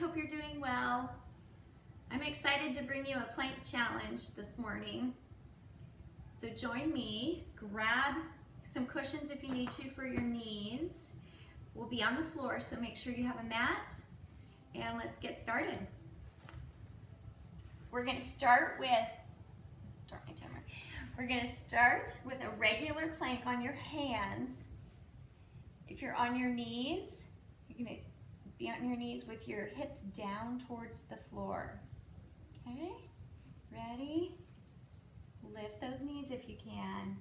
hope you're doing well. I'm excited to bring you a plank challenge this morning. So join me, grab some cushions if you need to for your knees. We'll be on the floor, so make sure you have a mat, and let's get started. We're gonna start with, We're gonna start with a regular plank on your hands. If you're on your knees, you're gonna be on your knees with your hips down towards the floor. Okay, ready? Lift those knees if you can.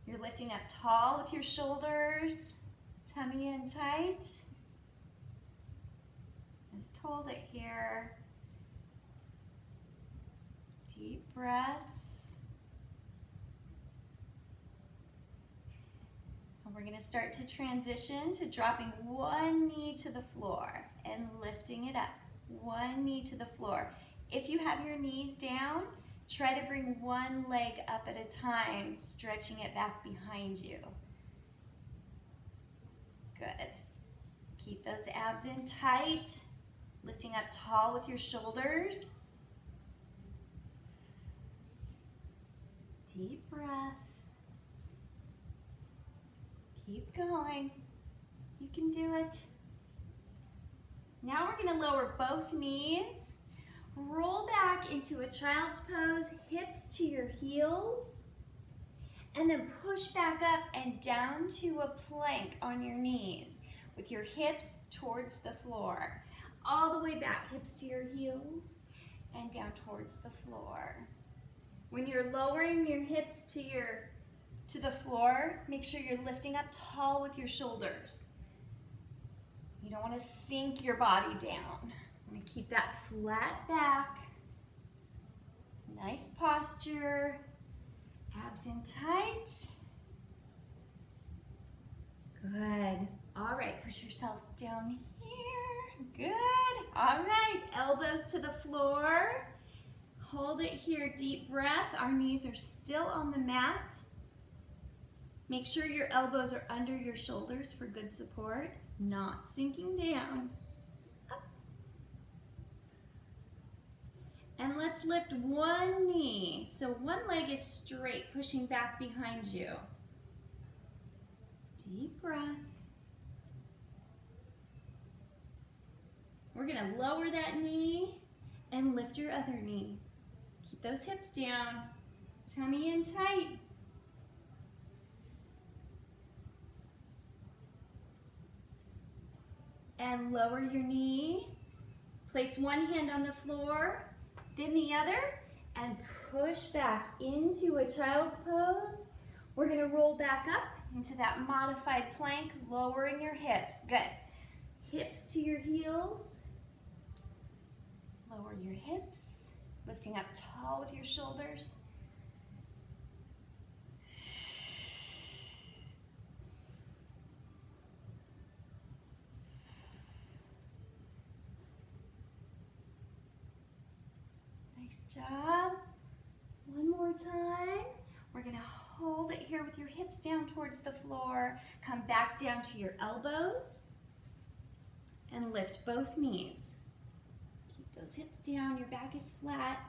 You're lifting up tall with your shoulders, tummy in tight. Just hold it here. Deep breaths. And we're going to start to transition to dropping one knee to the floor and lifting it up. One knee to the floor. If you have your knees down, try to bring one leg up at a time, stretching it back behind you. Good. Keep those abs in tight, lifting up tall with your shoulders. Deep breath. Keep going. You can do it. Now we're going to lower both knees. Roll back into a child's pose, hips to your heels, and then push back up and down to a plank on your knees with your hips towards the floor. All the way back, hips to your heels and down towards the floor. When you're lowering your hips to the floor, make sure you're lifting up tall with your shoulders. You don't want to sink your body down. I'm going to keep that flat back. Nice posture. Abs in tight. Good. All right, push yourself down here. Good. All right, elbows to the floor. Hold it here, deep breath. Our knees are still on the mat. Make sure your elbows are under your shoulders for good support, not sinking down. Up. And let's lift one knee. So one leg is straight, pushing back behind you. Deep breath. We're gonna lower that knee and lift your other knee. Keep those hips down, tummy in tight. And lower your knee. Place one hand on the floor, then the other, and push back into a child's pose. We're gonna roll back up into that modified plank, lowering your hips. Good. Hips to your heels. Lower your hips, lifting up tall with your shoulders. Job. One more time. We're going to hold it here with your hips down towards the floor. Come back down to your elbows and lift both knees. Keep those hips down. Your back is flat.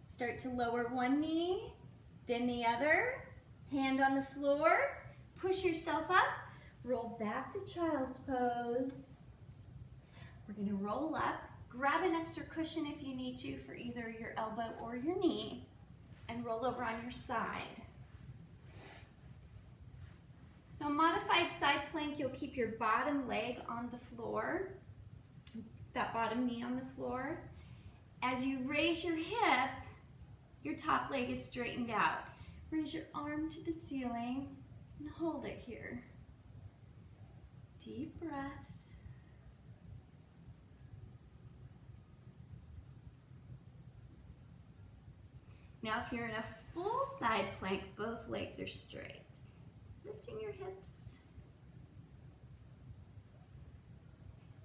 Start to lower one knee, then the other. Hand on the floor. Push yourself up. Roll back to child's pose. We're going to roll up. Grab an extra cushion if you need to for either your elbow or your knee, and roll over on your side. So a modified side plank, you'll keep your bottom leg on the floor, that bottom knee on the floor. As you raise your hip, your top leg is straightened out. Raise your arm to the ceiling and hold it here. Deep breath. Now if you're in a full side plank, both legs are straight. Lifting your hips.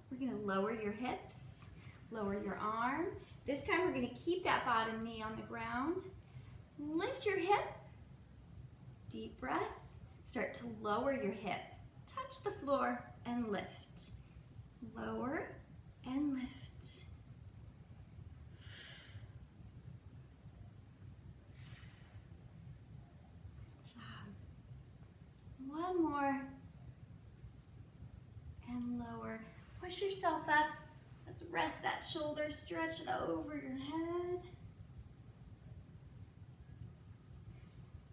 We're going to lower your hips, lower your arm. This time we're going to keep that bottom knee on the ground. Lift your hip breath. Start to lower your hip. Touch the floor and lift. Lower and lift. Good job. One more. And lower. Push yourself up. Let's rest that shoulder, stretch it over your head.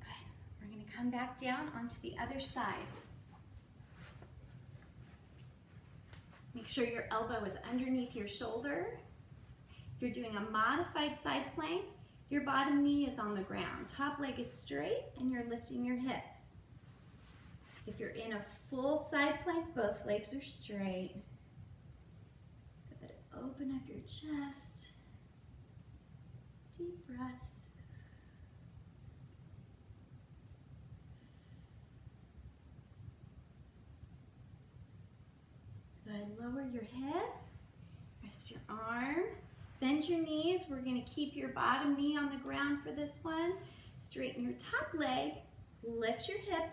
Good. We're going to come back down onto the other side. Make sure your elbow is underneath your shoulder. If you're doing a modified side plank, your bottom knee is on the ground. Top leg is straight and you're lifting your hip. If you're in a full side plank, both legs are straight. Good. Open up your chest. Deep breath. Good. Lower your head. Rest your arm. Bend your knees. We're going to keep your bottom knee on the ground for this one. Straighten your top leg. Lift your hip.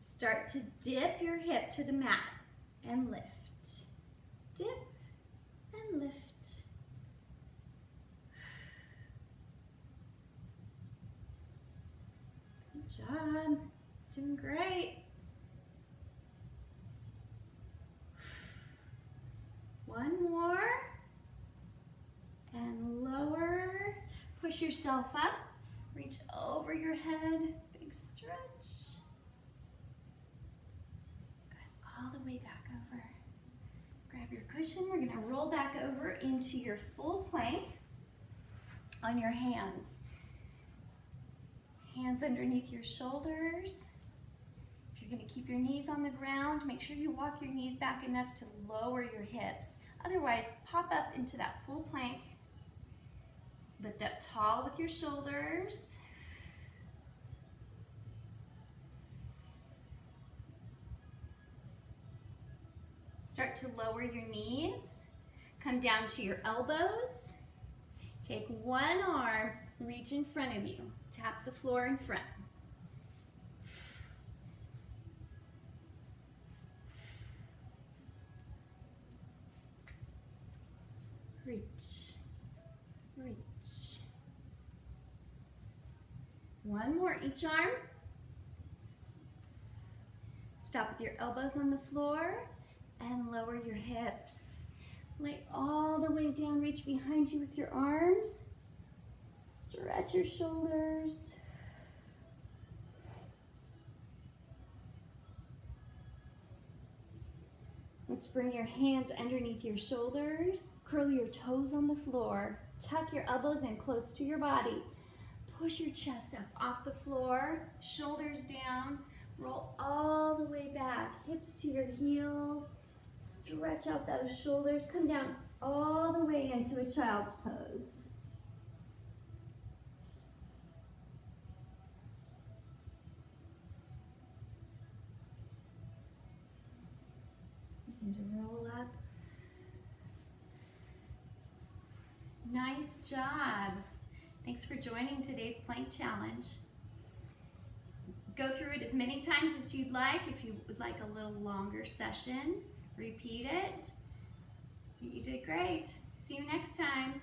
Start to dip your hip to the mat and lift. Dip and lift. Good job. Doing great. One more. And lower. Push yourself up. Reach over your head. Big stretch. All the way back over. Grab your cushion. We're going to roll back over into your full plank on your hands. Hands underneath your shoulders. If you're going to keep your knees on the ground, make sure you walk your knees back enough to lower your hips. Otherwise, pop up into that full plank. Lift up tall with your shoulders. Start to lower your knees. Come down to your elbows. Take one arm, reach in front of you. Tap the floor in front. Reach, reach. One more each arm. Stop with your elbows on the floor. And lower your hips. Lay all the way down, reach behind you with your arms. Stretch your shoulders. Let's bring your hands underneath your shoulders. Curl your toes on the floor. Tuck your elbows in close to your body. Push your chest up off the floor, shoulders down. Roll all the way back, hips to your heels. Stretch out those shoulders. Come down all the way into a child's pose. Begin to roll up. Nice job. Thanks for joining today's plank challenge. Go through it as many times as you'd like. If you would like a little longer session, repeat it. You did great. See you next time.